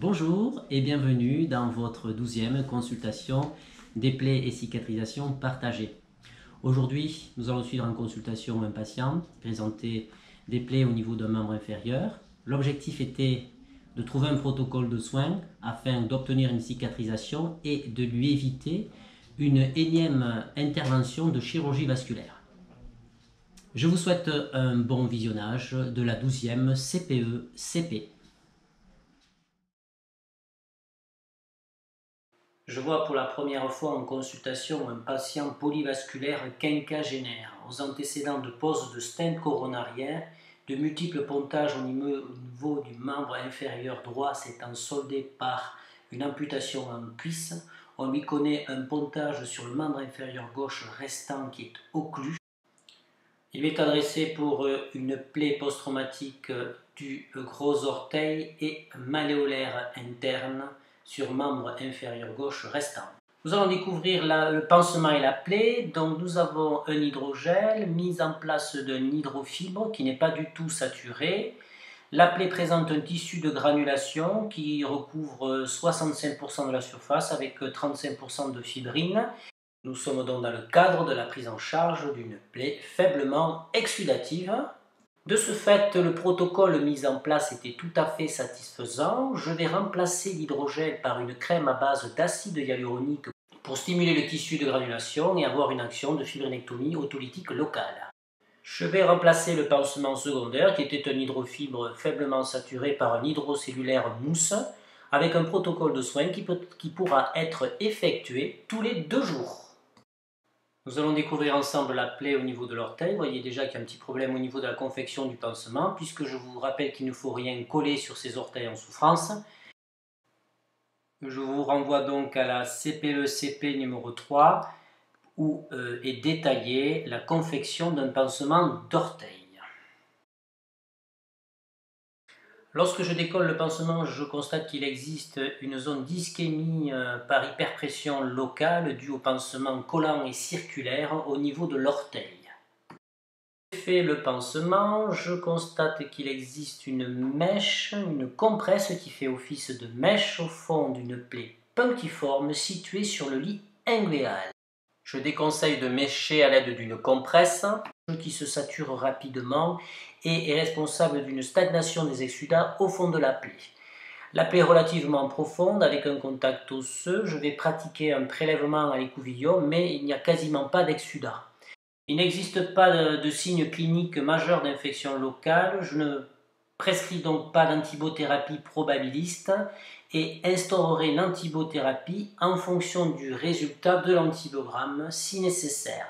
Bonjour et bienvenue dans votre 12e consultation des plaies et cicatrisation partagées. Aujourd'hui, nous allons suivre en consultation un patient présenté des plaies au niveau d'un membre inférieur. L'objectif était de trouver un protocole de soins afin d'obtenir une cicatrisation et de lui éviter une énième intervention de chirurgie vasculaire. Je vous souhaite un bon visionnage de la 12e CPE-CP. Je vois pour la première fois en consultation un patient polyvasculaire quinquagénaire, aux antécédents de pose de stent coronarière, de multiples pontages au niveau du membre inférieur droit s'étant soldé par une amputation en cuisse. On lui connaît un pontage sur le membre inférieur gauche restant qui est occlus. Il est adressé pour une plaie post-traumatique du gros orteil et malléolaire interne sur membre inférieur gauche restant. Nous allons découvrir le pansement et la plaie. Donc nous avons un hydrogel, mise en place d'un hydrofibre qui n'est pas du tout saturé. La plaie présente un tissu de granulation qui recouvre 65% de la surface avec 35% de fibrine. Nous sommes donc dans le cadre de la prise en charge d'une plaie faiblement exsudative. De ce fait, le protocole mis en place était tout à fait satisfaisant. Je vais remplacer l'hydrogel par une crème à base d'acide hyaluronique pour stimuler le tissu de granulation et avoir une action de fibrinectomie autolytique locale. Je vais remplacer le pansement secondaire qui était un hydrofibre faiblement saturé par un hydrocellulaire mousse avec un protocole de soins qui pourra être effectué tous les 2 jours. Nous allons découvrir ensemble la plaie au niveau de l'orteil. Vous voyez déjà qu'il y a un petit problème au niveau de la confection du pansement, puisque je vous rappelle qu'il ne faut rien coller sur ces orteils en souffrance. Je vous renvoie donc à la CPE-CP numéro 3, où est détaillée la confection d'un pansement d'orteil. Lorsque je décolle le pansement, je constate qu'il existe une zone d'ischémie par hyperpression locale due au pansement collant et circulaire au niveau de l'orteil. Je fais le pansement, je constate qu'il existe une mèche, une compresse qui fait office de mèche au fond d'une plaie punctiforme située sur le lit inguéal. Je déconseille de mècher à l'aide d'une compresse qui se sature rapidement et est responsable d'une stagnation des exsudats au fond de la plaie. La plaie est relativement profonde avec un contact osseux. Je vais pratiquer un prélèvement à l'écouvillon, mais il n'y a quasiment pas d'exsudats. Il n'existe pas de signes cliniques majeurs d'infection locale. Je ne prescris donc pas d'antibothérapie probabiliste et instaurerai l'antibothérapie en fonction du résultat de l'antibiogramme si nécessaire.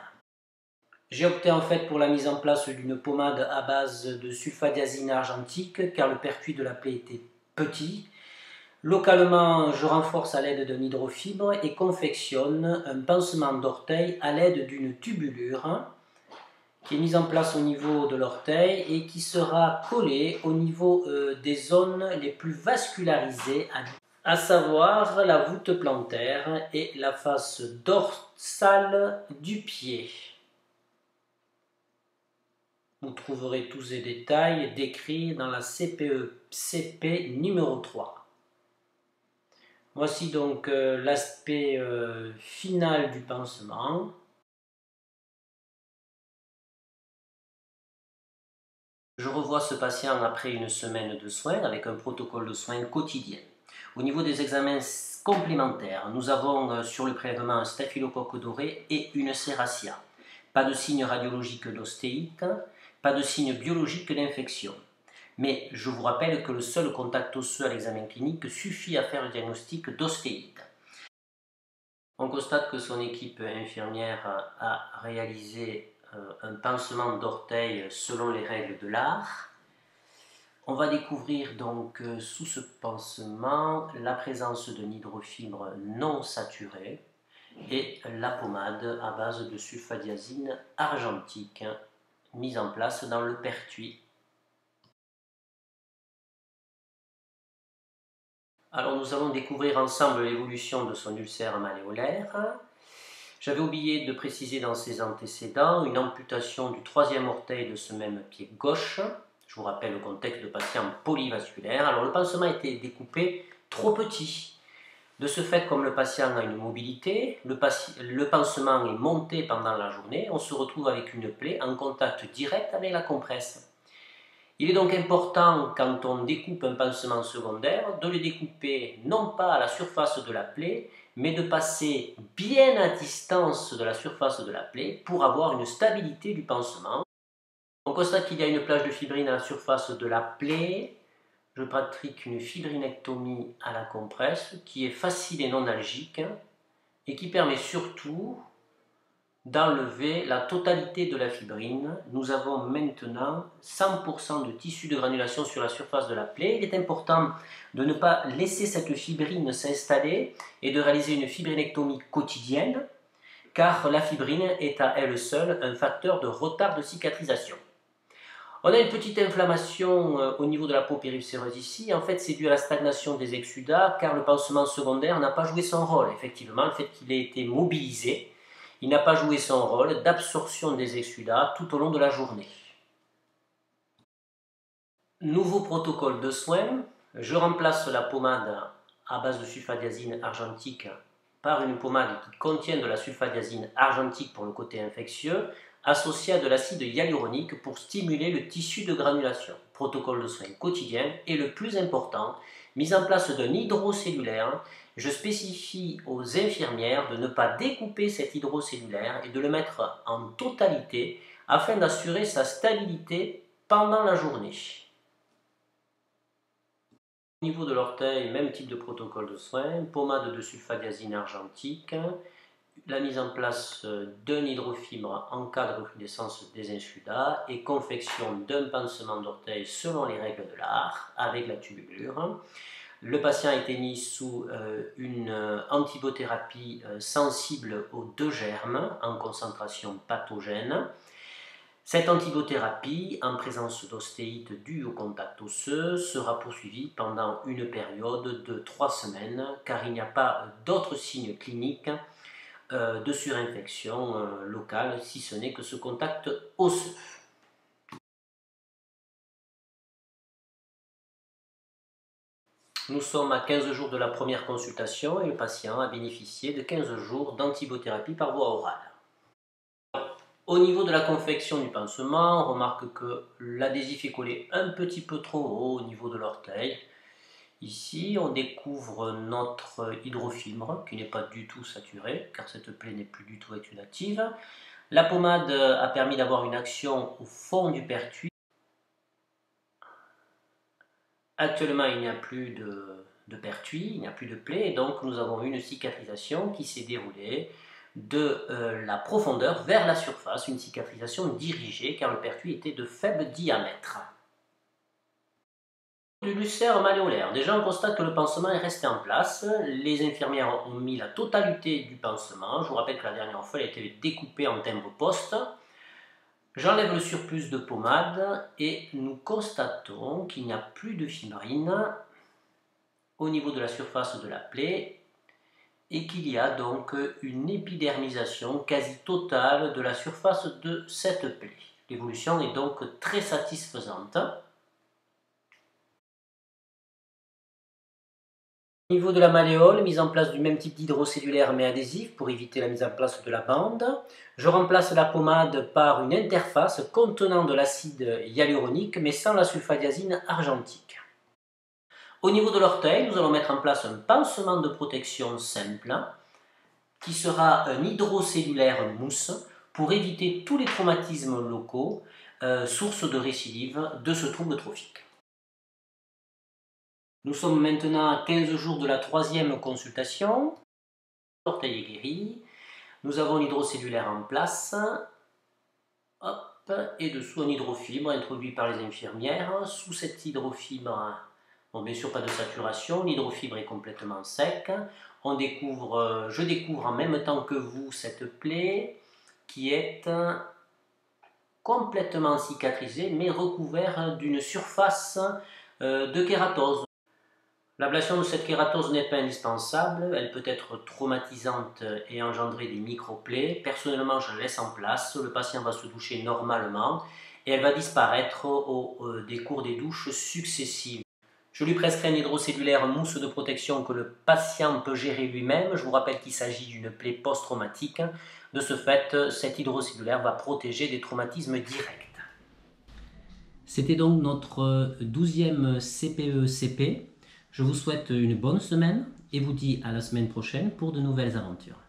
J'ai opté en fait pour la mise en place d'une pommade à base de sulfadiazine argentique car le percuit de la plaie était petit. Localement, je renforce à l'aide d'un hydrofibre et confectionne un pansement d'orteil à l'aide d'une tubulure qui est mise en place au niveau de l'orteil et qui sera collée au niveau des zones les plus vascularisées, à savoir la voûte plantaire et la face dorsale du pied. Vous trouverez tous ces détails décrits dans la CPE-CP numéro 3. Voici donc l'aspect final du pansement. Je revois ce patient après une semaine de soins avec un protocole de soins quotidien. Au niveau des examens complémentaires, nous avons sur le prélèvement un staphylocoque doré et une serratia. Pas de signe radiologique d'ostéite, pas de signe biologique d'infection. Mais je vous rappelle que le seul contact osseux à l'examen clinique suffit à faire le diagnostic d'ostéite. On constate que son équipe infirmière a réalisé un pansement d'orteil selon les règles de l'art. On va découvrir donc sous ce pansement la présence d'un hydrofibre non saturé et la pommade à base de sulfadiazine argentique mise en place dans le pertuis. Alors nous allons découvrir ensemble l'évolution de son ulcère malléolaire. J'avais oublié de préciser dans ses antécédents une amputation du 3e orteil de ce même pied gauche. Je vous rappelle le contexte de patient polyvasculaire. Alors le pansement a été découpé trop petit. De ce fait, comme le patient a une mobilité, le pansement est monté pendant la journée, on se retrouve avec une plaie en contact direct avec la compresse. Il est donc important, quand on découpe un pansement secondaire, de le découper non pas à la surface de la plaie, mais de passer bien à distance de la surface de la plaie pour avoir une stabilité du pansement. On constate qu'il y a une plage de fibrine à la surface de la plaie. Je pratique une fibrinectomie à la compresse qui est facile et non algique et qui permet surtout d'enlever la totalité de la fibrine. Nous avons maintenant 100% de tissu de granulation sur la surface de la plaie. Il est important de ne pas laisser cette fibrine s'installer et de réaliser une fibrinectomie quotidienne, car la fibrine est à elle seule un facteur de retard de cicatrisation. On a une petite inflammation au niveau de la peau périusséreuse ici. En fait, c'est dû à la stagnation des exsudats, car le pansement secondaire n'a pas joué son rôle. Effectivement, le fait qu'il ait été mobilisé, il n'a pas joué son rôle d'absorption des exsudats tout au long de la journée. Nouveau protocole de soins. Je remplace la pommade à base de sulfadiazine argentique par une pommade qui contient de la sulfadiazine argentique pour le côté infectieux, associé à de l'acide hyaluronique pour stimuler le tissu de granulation. Protocole de soins quotidien et le plus important, mise en place d'un hydrocellulaire. Je spécifie aux infirmières de ne pas découper cet hydrocellulaire et de le mettre en totalité afin d'assurer sa stabilité pendant la journée. Au niveau de l'orteil, même type de protocole de soins, pommade de sulfadiazine argentique, la mise en place d'un hydrofibre en cas de recrudescence des exsudats et confection d'un pansement d'orteil selon les règles de l'art avec la tubulure. Le patient a été mis sous une antibiothérapie sensible aux 2 germes en concentration pathogène. Cette antibiothérapie, en présence d'ostéite due au contact osseux, sera poursuivie pendant une période de 3 semaines, car il n'y a pas d'autres signes cliniques de surinfection locale, si ce n'est que ce contact osseux. Nous sommes à 15 jours de la première consultation et le patient a bénéficié de 15 jours d'antibiothérapie par voie orale. Au niveau de la confection du pansement, on remarque que l'adhésif est collé un petit peu trop haut au niveau de l'orteil. Ici, on découvre notre hydrofibre qui n'est pas du tout saturée, car cette plaie n'est plus du tout exudative. La pommade a permis d'avoir une action au fond du pertuis. Actuellement, il n'y a plus de pertuis, il n'y a plus de plaie, et donc nous avons une cicatrisation qui s'est déroulée de la profondeur vers la surface, une cicatrisation dirigée car le pertuis était de faible diamètre. Du ulcère malléolaire, déjà on constate que le pansement est resté en place, les infirmières ont mis la totalité du pansement, je vous rappelle que la dernière fois elle a été découpée en timbre-poste. J'enlève le surplus de pommade et nous constatons qu'il n'y a plus de fibrine au niveau de la surface de la plaie et qu'il y a donc une épidermisation quasi totale de la surface de cette plaie. L'évolution est donc très satisfaisante. Au niveau de la malléole, mise en place du même type d'hydrocellulaire mais adhésif pour éviter la mise en place de la bande. Je remplace la pommade par une interface contenant de l'acide hyaluronique mais sans la sulfadiazine argentique. Au niveau de l'orteil, nous allons mettre en place un pansement de protection simple qui sera un hydrocellulaire mousse pour éviter tous les traumatismes locaux, source de récidive de ce trouble trophique. Nous sommes maintenant à 15 jours de la 3e consultation. L'orteil est guéri. Nous avons l'hydrocellulaire en place. Hop, et dessous un hydrofibre introduit par les infirmières. Sous cette hydrofibre, bon, bien sûr pas de saturation, l'hydrofibre est complètement sec. Je découvre en même temps que vous cette plaie qui est complètement cicatrisée mais recouverte d'une surface de kératose. L'ablation de cette kératose n'est pas indispensable, elle peut être traumatisante et engendrer des microplaies. Personnellement, je la laisse en place, le patient va se doucher normalement et elle va disparaître au décours des douches successives. Je lui prescris un hydrocellulaire mousse de protection que le patient peut gérer lui-même. Je vous rappelle qu'il s'agit d'une plaie post-traumatique. De ce fait, cet hydrocellulaire va protéger des traumatismes directs. C'était donc notre 12e CPE-CP. Je vous souhaite une bonne semaine et vous dis à la semaine prochaine pour de nouvelles aventures.